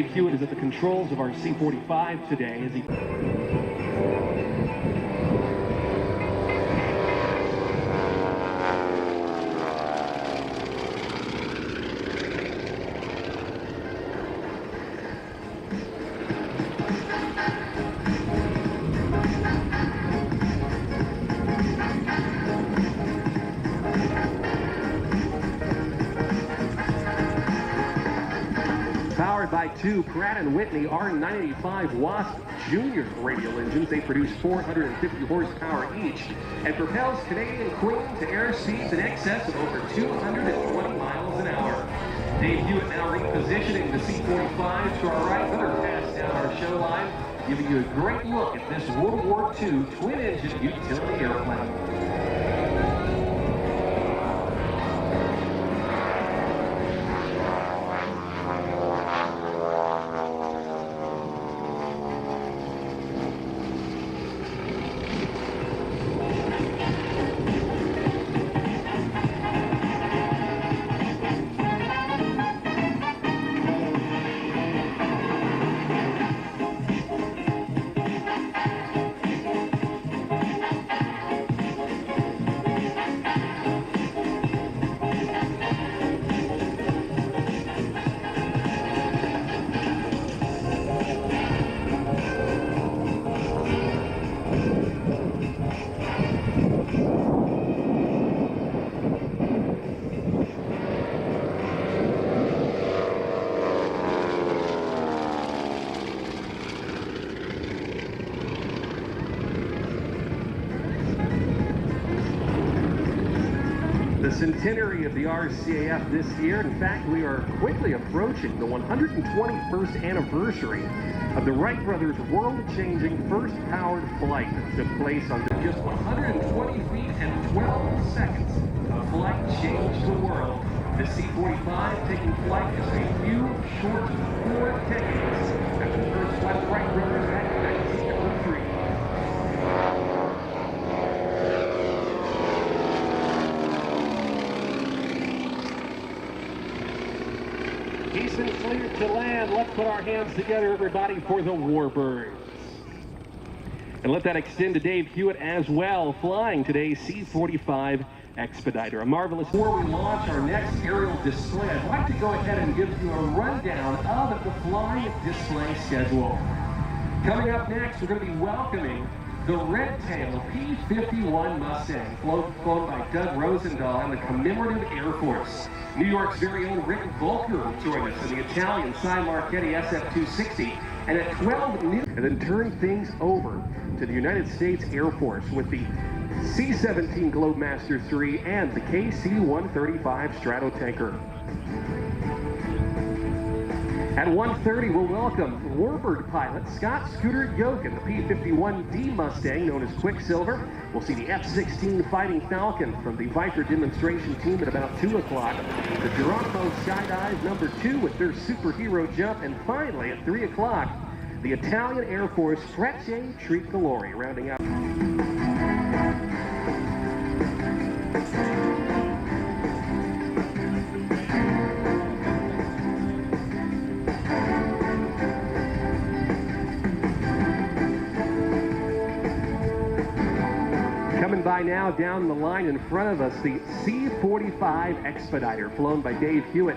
Dave Hewitt is at the controls of our C-45 today as he... Powered by two Pratt & Whitney R985 Wasp Junior radial engines, they produce 450 horsepower each and propels Canadian Queen to air speeds in excess of over 220 miles an hour. Dave Hewitt now repositioning the C-45 to our right, another pass down our show line, giving you a great look at this World War II twin-engine utility airplane. The centenary of the RCAF this year. In fact, we are quickly approaching the 121st anniversary of the Wright brothers' world-changing first powered flight that took place on just 120 feet and 12 seconds. A flight changed the world. The C-45 taking flight just a few short 4 decades after the first flight of the Wright brothers back in 1903. He's been cleared to land. Let's put our hands together, everybody, for the Warbirds. And let that extend to Dave Hewitt as well, flying today's C-45 Expediter. A marvelous... Before we launch our next aerial display, I'd like to go ahead and give you a rundown of the flying display schedule. Coming up next, we're going to be welcoming the Red-Tail P-51 Mustang, flown by Doug Rosendahl and the Commemorative Air Force. New York's very own Rick Volker will join us in the Italian Cy Marchetti SF-260, and at 12 noon, and then turn things over to the United States Air Force with the C-17 Globemaster III and the KC-135 Stratotanker. At 1:30, we'll welcome Warbird pilot Scott Scooter Yokin, the P-51D Mustang known as Quicksilver. We'll see the F-16 Fighting Falcon from the Viper demonstration team at about 2 o'clock. The Geronimo Skydive number 2 with their superhero jump. And finally, at 3 o'clock, the Italian Air Force Frecce Tricolore rounding out. Coming by now down the line in front of us, the C-45 Expediter, flown by Dave Hewitt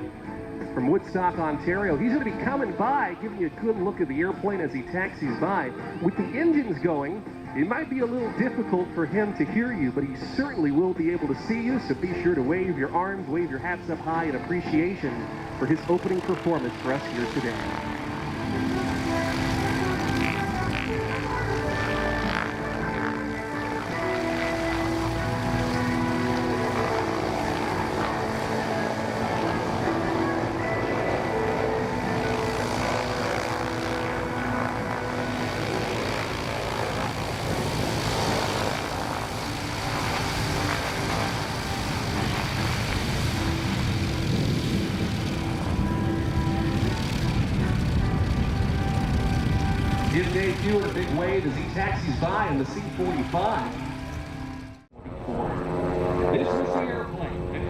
from Woodstock, Ontario. He's going to be coming by, giving you a good look at the airplane as he taxis by. With the engines going, it might be a little difficult for him to hear you, but he certainly will be able to see you, so be sure to wave your arms, wave your hats up high in appreciation for his opening performance for us here today. Give Dave Hewitt a big wave as he taxis by in the C-45. This is the airplane. And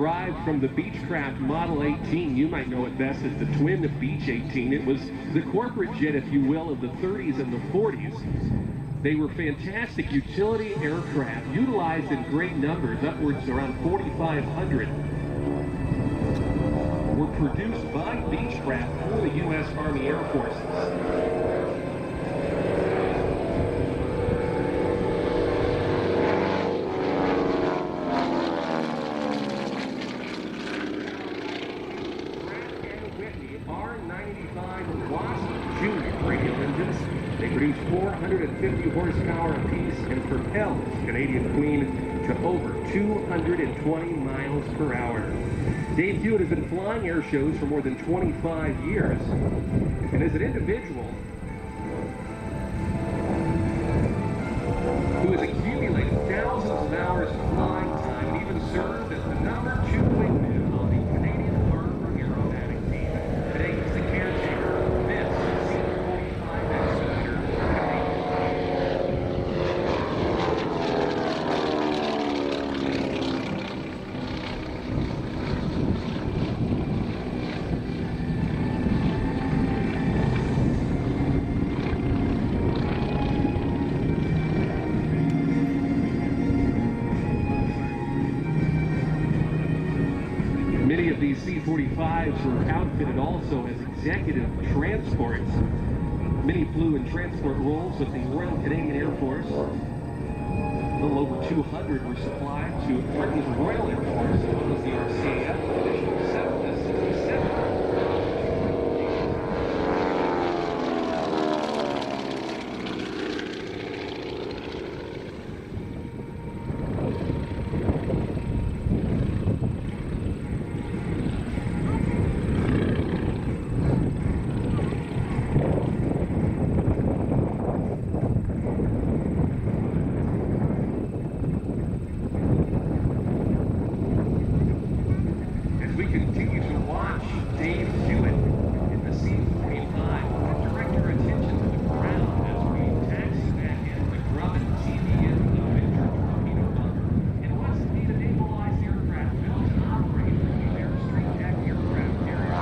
derived from the Beechcraft Model 18. You might know it best as the twin Beech 18. It was the corporate jet, if you will, of the 30s and the 40s. They were fantastic utility aircraft, utilized in great numbers, upwards around 4,500. Were produced by Beechcraft for the U.S. Army Air Forces. They produce 450 horsepower apiece and propels Canadian Queen to over 220 miles per hour. Dave Hewitt has been flying air shows for more than 25 years, and as an individual who has accumulated thousands of hours of flying time and even served as the #2 wingman on the Canadian Armored Aerobatic team, today he's the caretaker of this C-128 Expeditor. Many of these C-45s were outfitted also as executive transports. Many flew in transport roles with the Royal Canadian Air Force. A little over 200 were supplied to Britain's Royal Air Force, as well as the RCAF, additional 7 to 67. We continue to watch Dave Hewitt in the C-45. I direct your attention to the ground as we taxi back in the Grumman TBN Avenger torpedo bunker. And what's it mean to stabilize the aircraft built to operate the Airstream Deck aircraft carrier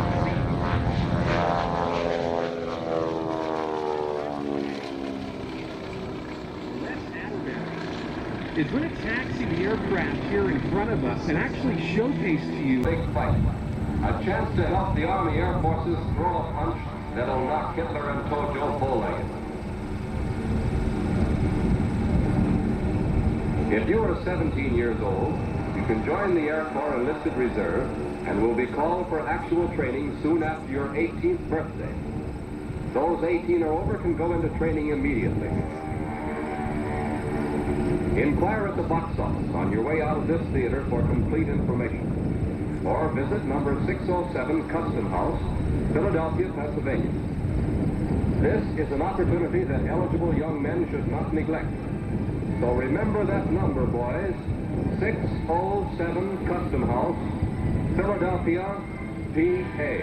is going to taxi the aircraft here in front of us and actually showcase to you big fight. A chance to help the Army Air Forces throw a punch that'll knock Hitler and Tojo full-legged. If you are 17 years old, you can join the Air Corps Enlisted Reserve and will be called for actual training soon after your 18th birthday. Those 18 or over can go into training immediately. Inquire at the box office on your way out of this theater for complete information. Or visit number 607 Custom House, Philadelphia, Pennsylvania. This is an opportunity that eligible young men should not neglect. So remember that number, boys. 607 Custom House, Philadelphia, PA.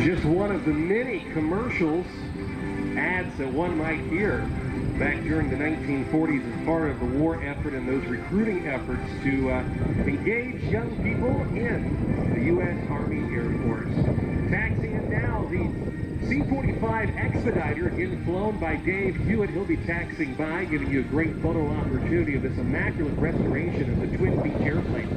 Just one of the many commercials, ads that one might hear back during the 1940s as part of the war effort and those recruiting efforts to engage young people in the U.S. Army Air Force. Taxiing in now, the C-45 Expeditor, again flown by Dave Hewitt. He'll be taxiing by, giving you a great photo opportunity of this immaculate restoration of the Twin Beech airplane.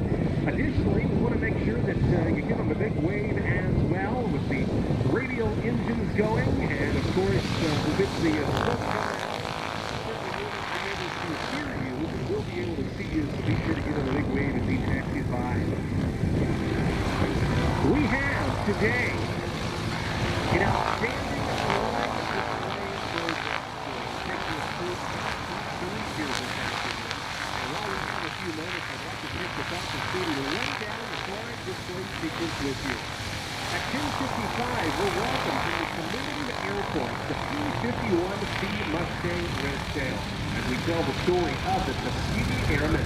Additionally, we want to make sure that you give them a big wave as well with the radial engines going, and of course, with the smoke hear you, we'll be able to see you, so be sure to give them a big wave as he taxis by. We have today an outstanding flying display and while we have a few moments, I'd like to take this opportunity to run down the flying display sequence with you. At 10:55, we're welcome to the Community Air Force, the P-51C Mustang Red Tail, as we tell the story of the Tuskegee Airmen.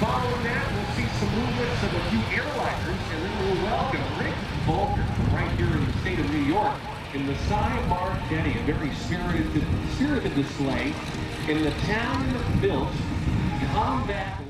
Following that, we'll see some movements of a few airliners, and then we'll welcome Rick Volker from right here in the state of New York in and the Cy Kenny, a very spirited display in the town-built combat